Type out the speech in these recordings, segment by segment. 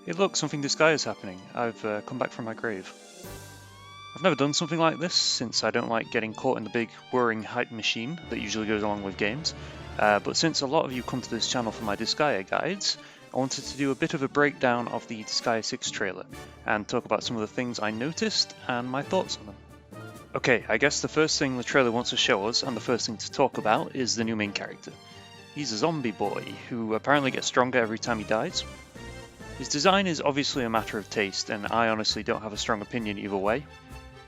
Hey look, something Disgaea is happening. I've come back from my grave. I've never done something like this, since I don't like getting caught in the big whirring hype machine that usually goes along with games. But since a lot of you come to this channel for my Disgaea guides, I wanted to do a bit of a breakdown of the Disgaea 6 trailer, and talk about some of the things I noticed and my thoughts on them. Okay, I guess the first thing the trailer wants to show us, and the first thing to talk about, is the new main character. He's a zombie boy, who apparently gets stronger every time he dies. His design is obviously a matter of taste, and I honestly don't have a strong opinion either way.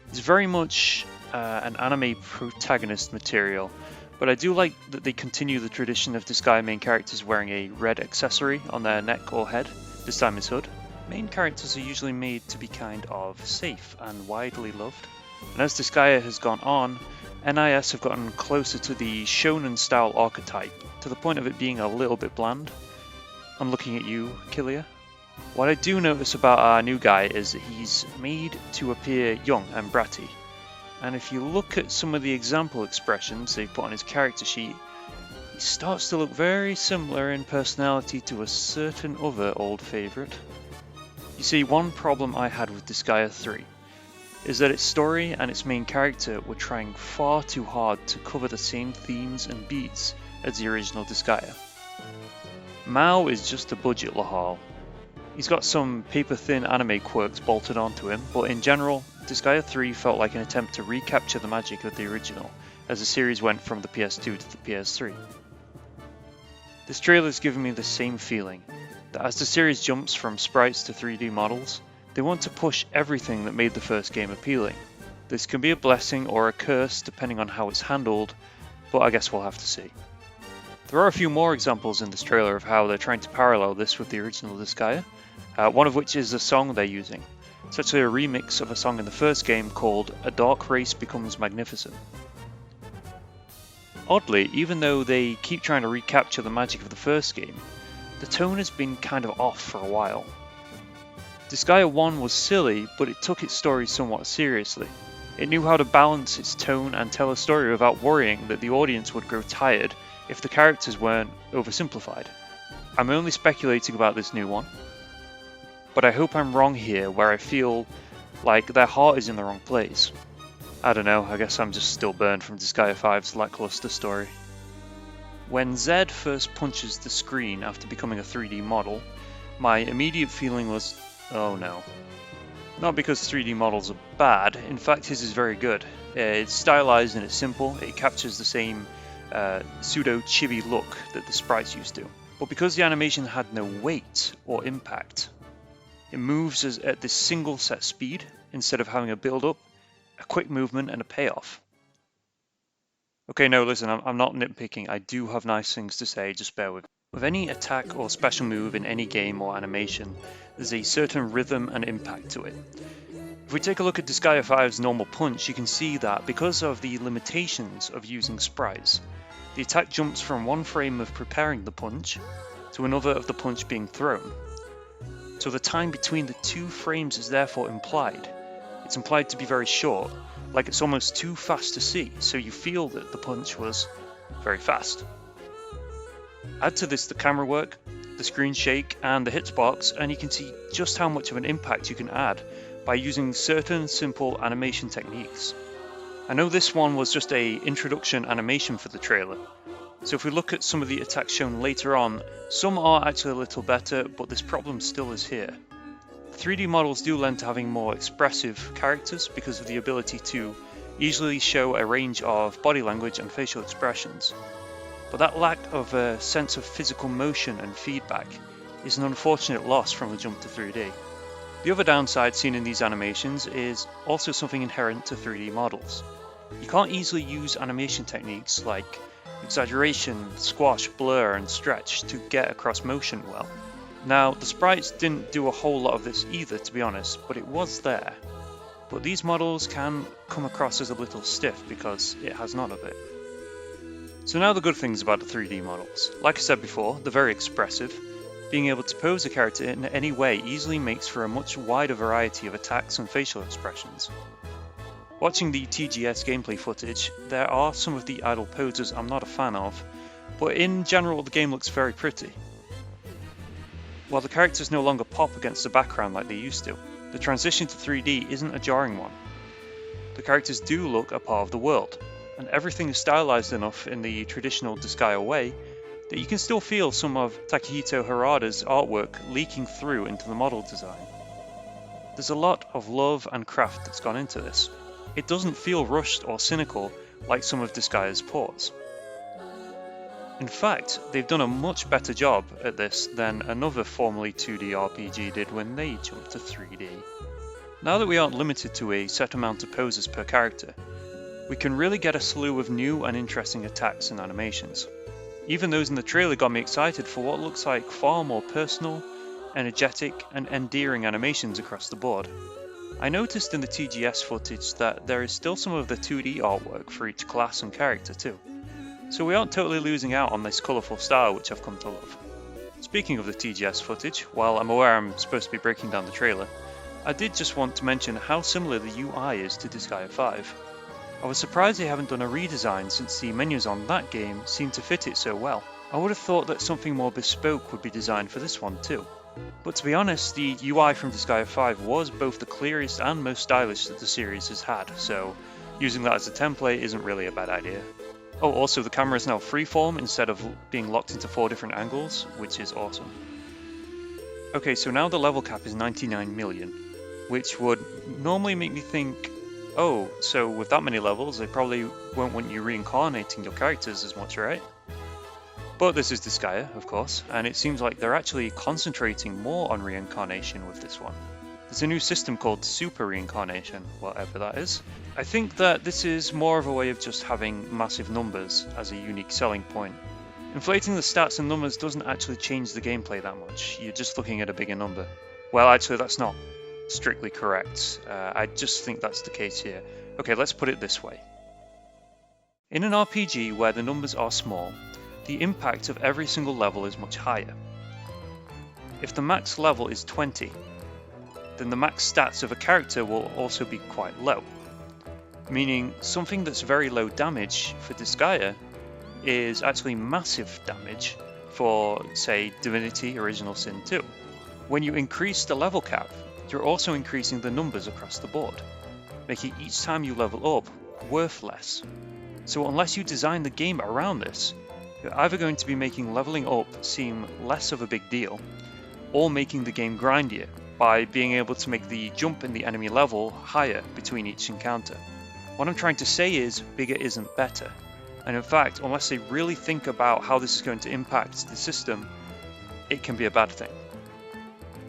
He's very much an anime protagonist material, but I do like that they continue the tradition of Disgaea main characters wearing a red accessory on their neck or head, this time his hood. Main characters are usually made to be kind of safe and widely loved, and as Disgaea has gone on, NIS have gotten closer to the shonen style archetype, to the point of it being a little bit bland. I'm looking at you, Killia. What I do notice about our new guy is that he's made to appear young and bratty, and if you look at some of the example expressions they've put on his character sheet, he starts to look very similar in personality to a certain other old favourite. You see, one problem I had with Disgaea 3 is that its story and its main character were trying far too hard to cover the same themes and beats as the original Disgaea. Mao is just a budget lahal. He's got some paper-thin anime quirks bolted onto him, but in general, Disgaea 3 felt like an attempt to recapture the magic of the original, as the series went from the PS2 to the PS3. This trailer's giving me the same feeling, that as the series jumps from sprites to 3D models, they want to push everything that made the first game appealing. This can be a blessing or a curse depending on how it's handled, but I guess we'll have to see. There are a few more examples in this trailer of how they're trying to parallel this with the original Disgaea. One of which is the song they're using. It's actually a remix of a song in the first game called A Dark Race Becomes Magnificent. Oddly, even though they keep trying to recapture the magic of the first game, the tone has been kind of off for a while. Disgaea 1 was silly, but it took its story somewhat seriously. It knew how to balance its tone and tell a story without worrying that the audience would grow tired if the characters weren't oversimplified. I'm only speculating about this new one, but I hope I'm wrong here, where I feel like their heart is in the wrong place. I don't know, I guess I'm just still burned from Disgaea 5's lackluster story. When Zed first punches the screen after becoming a 3D model, my immediate feeling was, oh no. Not because 3D models are bad, in fact his is very good. It's stylized and it's simple, it captures the same pseudo-chibi look that the sprites used to. But because the animation had no weight or impact, it moves at this single set speed instead of having a build-up, a quick movement, and a payoff. Okay, no, listen, I'm not nitpicking. I do have nice things to say, just bear with me. With any attack or special move in any game or animation, there's a certain rhythm and impact to it. If we take a look at Disgaea 5's normal punch, you can see that because of the limitations of using sprites, the attack jumps from one frame of preparing the punch to another of the punch being thrown. So the time between the two frames is therefore implied. It's implied to be very short, like it's almost too fast to see, so you feel that the punch was very fast. Add to this the camera work, the screen shake, and the hitbox, and you can see just how much of an impact you can add by using certain simple animation techniques. I know this one was just an introduction animation for the trailer, so if we look at some of the attacks shown later on, some are actually a little better, but this problem still is here. 3D models do lend to having more expressive characters because of the ability to easily show a range of body language and facial expressions. But that lack of a sense of physical motion and feedback is an unfortunate loss from the jump to 3D. The other downside seen in these animations is also something inherent to 3D models. You can't easily use animation techniques like exaggeration, squash, blur, and stretch to get across motion well. Now, the sprites didn't do a whole lot of this either, to be honest, but it was there. But these models can come across as a little stiff because it has none of it. So now the good things about the 3D models. Like I said before, they're very expressive. Being able to pose a character in any way easily makes for a much wider variety of attacks and facial expressions. Watching the TGS gameplay footage, there are some of the idle poses I'm not a fan of, but in general the game looks very pretty. While the characters no longer pop against the background like they used to, the transition to 3D isn't a jarring one. The characters do look a part of the world, and everything is stylized enough in the traditional Disgaea way that you can still feel some of Takehito Harada's artwork leaking through into the model design. There's a lot of love and craft that's gone into this. It doesn't feel rushed or cynical like some of Disgaea's ports. In fact, they've done a much better job at this than another formerly 2D RPG did when they jumped to 3D. Now that we aren't limited to a set amount of poses per character, we can really get a slew of new and interesting attacks and animations. Even those in the trailer got me excited for what looks like far more personal, energetic, and endearing animations across the board. I noticed in the TGS footage that there is still some of the 2D artwork for each class and character too, so we aren't totally losing out on this colourful style which I've come to love. Speaking of the TGS footage, while I'm aware I'm supposed to be breaking down the trailer, I did just want to mention how similar the UI is to Disgaea 5. I was surprised they haven't done a redesign since the menus on that game seem to fit it so well. I would have thought that something more bespoke would be designed for this one too. But to be honest, the UI from Disgaea 5 was both the clearest and most stylish that the series has had, so using that as a template isn't really a bad idea. Oh, also the camera is now freeform instead of being locked into 4 different angles, which is awesome. Okay, so now the level cap is 99 million, which would normally make me think, oh, so with that many levels, they probably won't want you reincarnating your characters as much, right? But this is Disgaea, of course, and it seems like they're actually concentrating more on reincarnation with this one. There's a new system called Super Reincarnation, whatever that is. I think that this is more of a way of just having massive numbers as a unique selling point. Inflating the stats and numbers doesn't actually change the gameplay that much, you're just looking at a bigger number. Well, actually that's not strictly correct, I just think that's the case here. Okay, let's put it this way. In an RPG where the numbers are small, the impact of every single level is much higher. If the max level is 20, then the max stats of a character will also be quite low. Meaning something that's very low damage for Disgaea is actually massive damage for, say, Divinity Original Sin 2. When you increase the level cap, you're also increasing the numbers across the board, making each time you level up worth less. So unless you design the game around this, you're either going to be making leveling up seem less of a big deal, or making the game grindier by being able to make the jump in the enemy level higher between each encounter. What I'm trying to say is, bigger isn't better, and in fact, unless they really think about how this is going to impact the system, it can be a bad thing.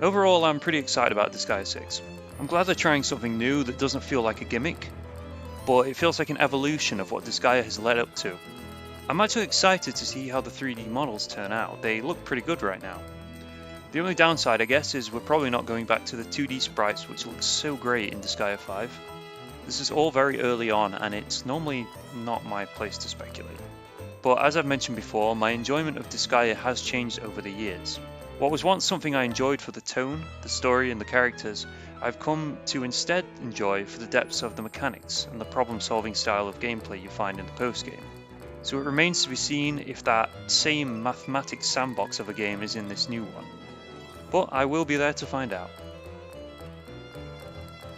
Overall, I'm pretty excited about Disgaea 6. I'm glad they're trying something new that doesn't feel like a gimmick, but it feels like an evolution of what Disgaea has led up to. I'm actually excited to see how the 3D models turn out. They look pretty good right now. The only downside, I guess, is we're probably not going back to the 2D sprites which looked so great in Disgaea 5. This is all very early on and it's normally not my place to speculate. But as I've mentioned before, my enjoyment of Disgaea has changed over the years. What was once something I enjoyed for the tone, the story and the characters, I've come to instead enjoy for the depths of the mechanics and the problem-solving style of gameplay you find in the post-game. So it remains to be seen if that same mathematics sandbox of a game is in this new one. But I will be there to find out.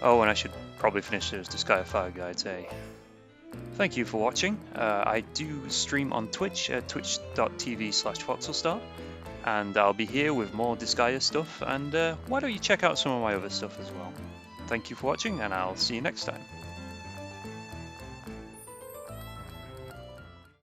Oh, and I should probably finish those Disgaea 5 guides, eh? Thank you for watching. I do stream on Twitch at twitch.tv/voxelstar, and I'll be here with more Disgaea stuff, and why don't you check out some of my other stuff as well. Thank you for watching, and I'll see you next time.